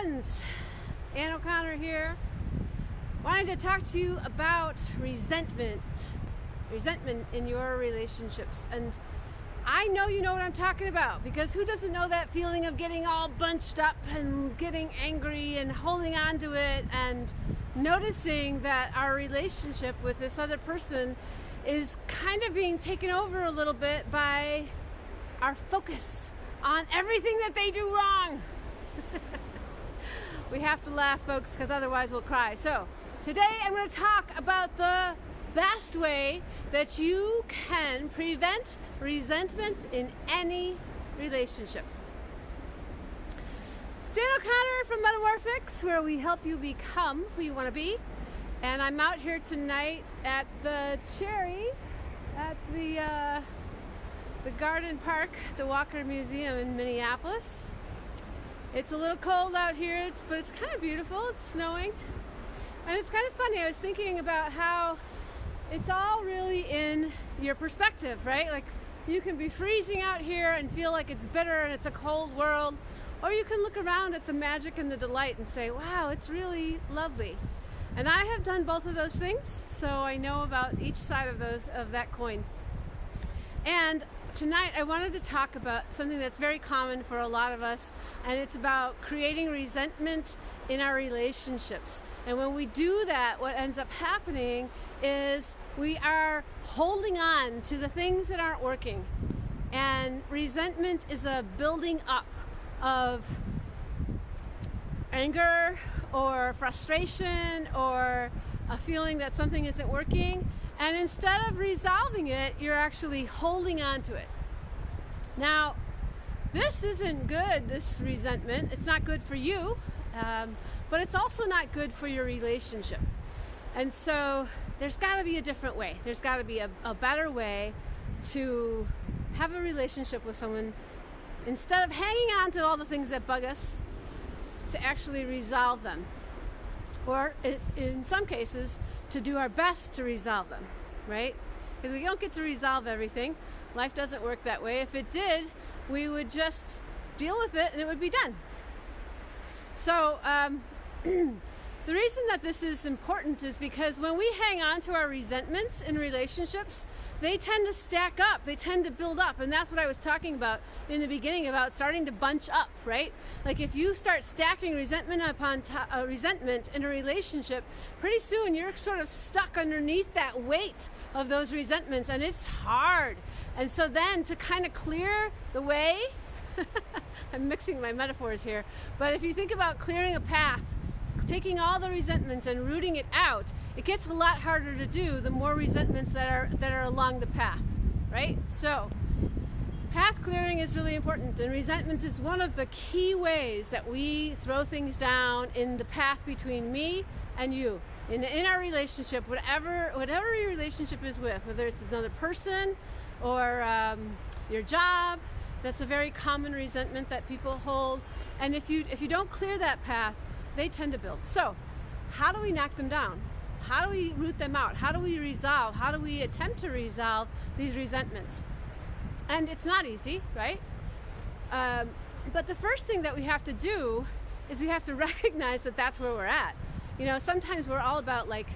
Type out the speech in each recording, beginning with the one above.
friends, Ann O'Connor here. Wanted to talk to you about resentment in your relationships. And I know you know what I'm talking about, because who doesn't know that feeling of getting all bunched up and getting angry and holding on to it and noticing that our relationship with this other person is kind of being taken over a little bit by our focus on everything that they do wrong. We have to laugh, folks, because otherwise we'll cry. So today I'm going to talk about the best way that you can prevent resentment in any relationship. It's Ann O'Connor from Metamorphics, where we help you become who you want to be. And I'm out here tonight at the Cherry at the Garden Park, the Walker Museum in Minneapolis. It's a little cold out here, but it's kind of beautiful. It's snowing. And it's kind of funny. I was thinking about how it's all really in your perspective, right? Like, you can be freezing out here and feel like it's bitter and it's a cold world, or you can look around at the magic and the delight and say, wow, it's really lovely. And I have done both of those things, so I know about each side of that coin. And tonight I wanted to talk about something that's very common for a lot of us, and it's about creating resentment in our relationships. And when we do that, what ends up happening is we are holding on to the things that aren't working. And resentment is a building up of anger or frustration or a feeling that something isn't working. And instead of resolving it, you're actually holding on to it. Now, this isn't good, this resentment. It's not good for you, but it's also not good for your relationship. And so there's got to be a different way. There's got to be a better way to have a relationship with someone. Instead of hanging on to all the things that bug us, to actually resolve them. Or in some cases, to do our best to resolve them, right? Because we don't get to resolve everything. Life doesn't work that way. If it did, we would just deal with it and it would be done. So the reason that this is important is because when we hang on to our resentments in relationships, they tend to stack up, they tend to build up. And that's what I was talking about in the beginning, about starting to bunch up, right? Like, if you start stacking resentment upon resentment in a relationship, pretty soon you're sort of stuck underneath that weight of those resentments, and it's hard. And so then, to kind of clear the way, I'm mixing my metaphors here, but if you think about clearing a path, taking all the resentments and rooting it out, it gets a lot harder to do the more resentments that are along the path, right? So path clearing is really important, and resentment is one of the key ways that we throw things down in the path between me and you. In our relationship, whatever your relationship is with, whether it's another person or your job, that's a very common resentment that people hold. And if you don't clear that path, they tend to build. So how do we knock them down? How do we root them out? How do we resolve? How do we attempt to resolve these resentments? And it's not easy, right? But the first thing that we have to do is we have to recognize that that's where we're at. You know, sometimes we're all about, like,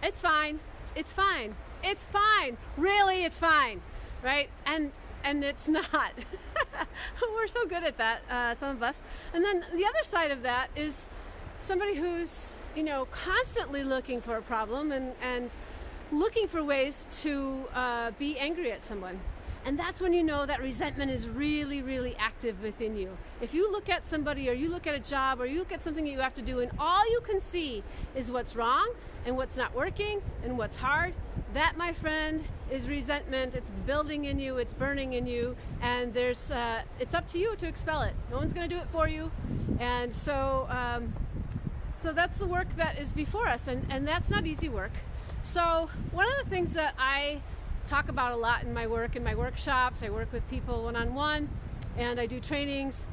it's fine, it's fine, it's fine, really, it's fine, right? And it's not. We're so good at that, some of us. And then the other side of that is somebody who's, constantly looking for a problem and looking for ways to be angry at someone. And that's when you know that resentment is really, really active within you. If you look at somebody, or you look at a job, or you look at something that you have to do, and all you can see is what's wrong and what's not working and what's hard, that, my friend, is resentment. It's building in you, it's burning in you, and it's up to you to expel it. No one's going to do it for you. And so that's the work that is before us, and that's not easy work. So one of the things that I talk about a lot in my work, in my workshops, I work with people one-on-one, and I do trainings.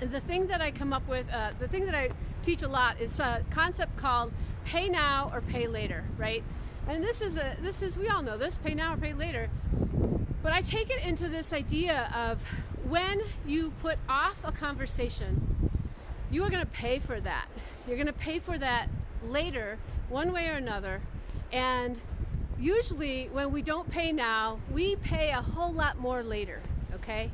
And the thing that I come up with, the thing that I teach a lot, is a concept called pay now or pay later, right? And this is we all know this, pay now or pay later. But I take it into this idea of when you put off a conversation you are going to pay for that. You're going to pay for that later, one way or another. And usually when we don't pay now, we pay a whole lot more later, okay?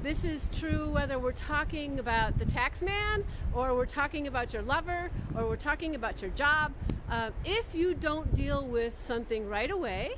This is true whether we're talking about the tax man, or we're talking about your lover, or we're talking about your job. If you don't deal with something right away,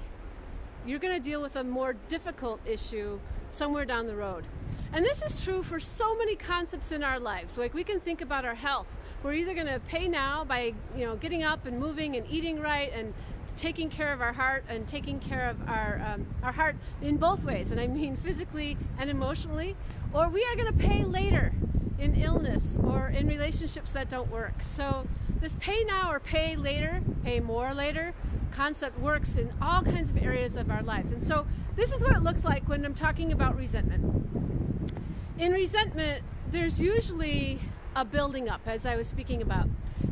you're going to deal with a more difficult issue somewhere down the road. And this is true for so many concepts in our lives. Like, we can think about our health. We're either going to pay now by, getting up and moving and eating right and taking care of our heart and taking care of our heart in both ways, and I mean physically and emotionally, or we are going to pay later in illness or in relationships that don't work. So this pay now or pay later, pay more later concept works in all kinds of areas of our lives. And so this is what it looks like when I'm talking about resentment. In resentment, there's usually a building up, as I was speaking about.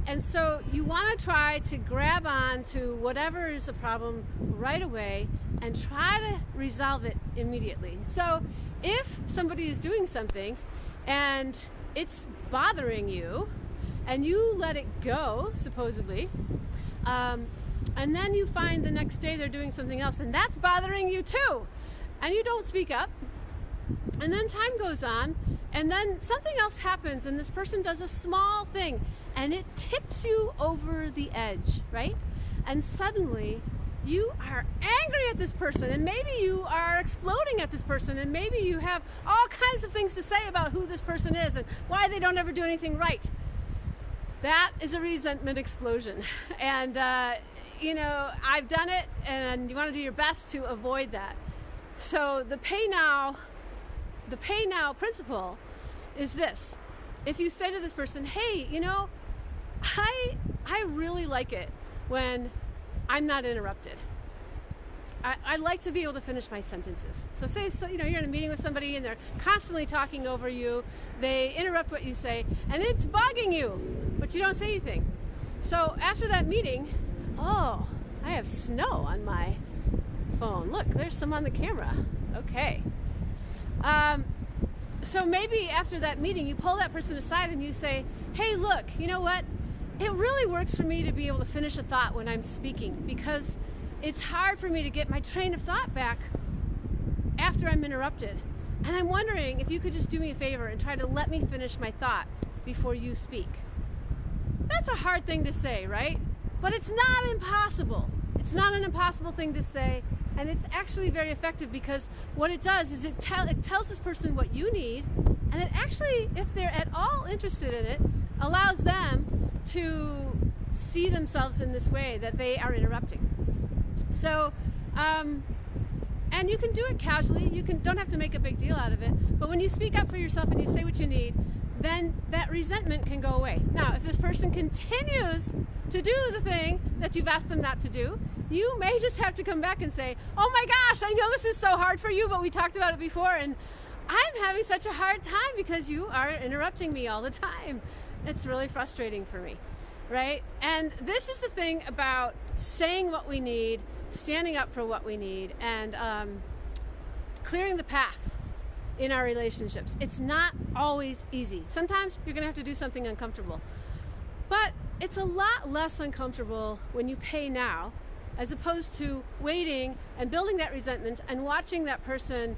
And so you want to try to grab on to whatever is a problem right away and try to resolve it immediately. So if somebody is doing something and it's bothering you and you let it go, supposedly, and then you find the next day they're doing something else and that's bothering you too, and you don't speak up, and then time goes on, and then something else happens and this person does a small thing and it tips you over the edge, right? And suddenly you are angry at this person, and maybe you are exploding at this person, and maybe you have all kinds of things to say about who this person is and why they don't ever do anything right. That is a resentment explosion. And, I've done it, and you want to do your best to avoid that. So the pay now principle is this. If you say to this person, hey, I really like it when I'm not interrupted. I like to be able to finish my sentences. So you're in a meeting with somebody and they're constantly talking over you. They interrupt what you say and it's bugging you, but you don't say anything. So after that meeting, I have snow on my phone. Look, there's some on the camera. Okay. So maybe after that meeting, you pull that person aside and you say, hey, look, you know what? It really works for me to be able to finish a thought when I'm speaking, because it's hard for me to get my train of thought back after I'm interrupted. And I'm wondering if you could just do me a favor and try to let me finish my thought before you speak. That's a hard thing to say, right? But it's not impossible. It's not an impossible thing to say, and it's actually very effective, because what it does is it tells this person what you need, and it actually, if they're at all interested in it, allows them to see themselves in this way, that they are interrupting. So, and you can do it casually. You don't have to make a big deal out of it. But when you speak up for yourself and you say what you need, then that resentment can go away. Now, if this person continues to do the thing that you've asked them not to do, you may just have to come back and say, oh my gosh, I know this is so hard for you, but we talked about it before, and I'm having such a hard time because you are interrupting me all the time. It's really frustrating for me, right? And this is the thing about saying what we need, standing up for what we need, and clearing the path in our relationships. It's not always easy. Sometimes you're going to have to do something uncomfortable. But it's a lot less uncomfortable when you pay now, as opposed to waiting and building that resentment and watching that person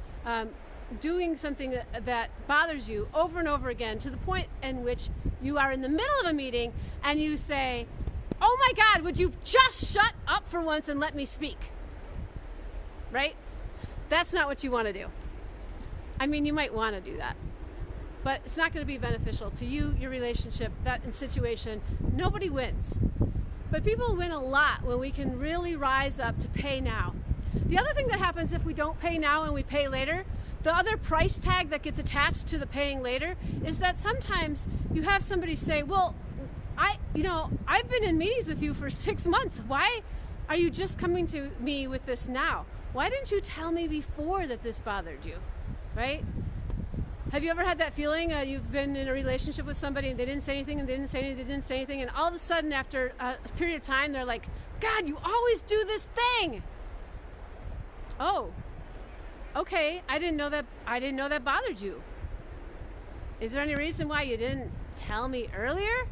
doing something that bothers you over and over again, to the point in which you are in the middle of a meeting and you say, oh my God, would you just shut up for once and let me speak? Right? That's not what you want to do. I mean, you might want to do that, but it's not going to be beneficial to you, your relationship, that situation. Nobody wins. But people win a lot when we can really rise up to pay now. The other thing that happens if we don't pay now and we pay later, the other price tag that gets attached to the paying later, is that sometimes you have somebody say, well, I've been in meetings with you for 6 months. Why are you just coming to me with this now? Why didn't you tell me before that this bothered you, right? Have you ever had that feeling? You've been in a relationship with somebody and they didn't say anything and they didn't say anything, they didn't say anything, and all of a sudden after a period of time they're like, God, you always do this thing. Oh, okay, I didn't know that bothered you. Is there any reason why you didn't tell me earlier?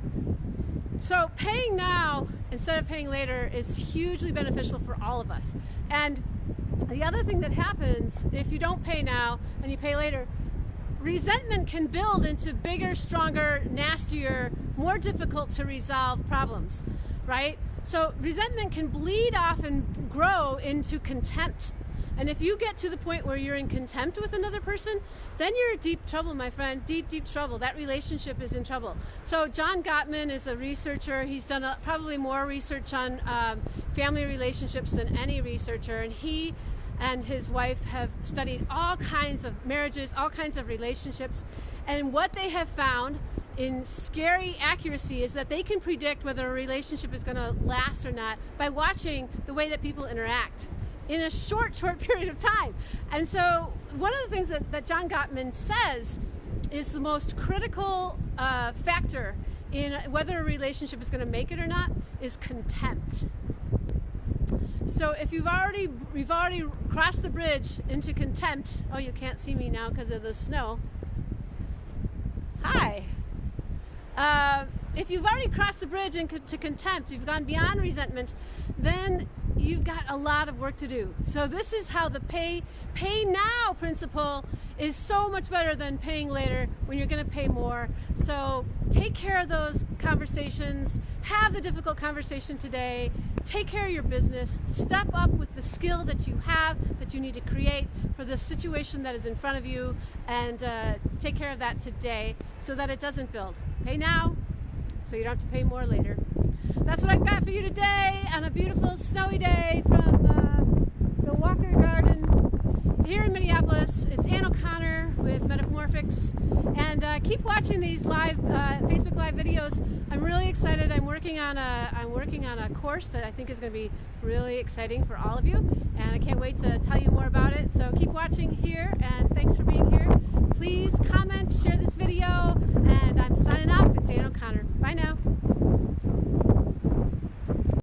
So paying now instead of paying later is hugely beneficial for all of us. And the other thing that happens if you don't pay now and you pay later, resentment can build into bigger, stronger, nastier, more difficult to resolve problems, right? So resentment can bleed off and grow into contempt. And if you get to the point where you're in contempt with another person, then you're in deep trouble, my friend, deep, deep trouble. That relationship is in trouble. So John Gottman is a researcher. He's done probably more research on family relationships than any researcher. And he and his wife have studied all kinds of marriages, all kinds of relationships. And what they have found in scary accuracy is that they can predict whether a relationship is going to last or not by watching the way that people interact in a short period of time. And so one of the things that John Gottman says is the most critical factor in whether a relationship is going to make it or not is contempt. So if we've already crossed the bridge into contempt, oh, you can't see me now because of the snow. Hi. If you've already crossed the bridge into contempt, you've gone beyond resentment, then you've got a lot of work to do. So this is how the pay now principle is so much better than paying later when you're going to pay more. So take care of those conversations, have the difficult conversation today, take care of your business, step up with the skill that you have, that you need to create for the situation that is in front of you, and take care of that today so that it doesn't build. Pay now so you don't have to pay more later. That's what I've got for you today on a beautiful snowy day from the Walker Garden here in Minneapolis. It's Ann O'Connor with Metamorphics, and keep watching these live Facebook Live videos. I'm really excited. I'm working on a course that I think is going to be really exciting for all of you, and I can't wait to tell you more about it. So keep watching here, and thanks for being here. Please comment, share this video,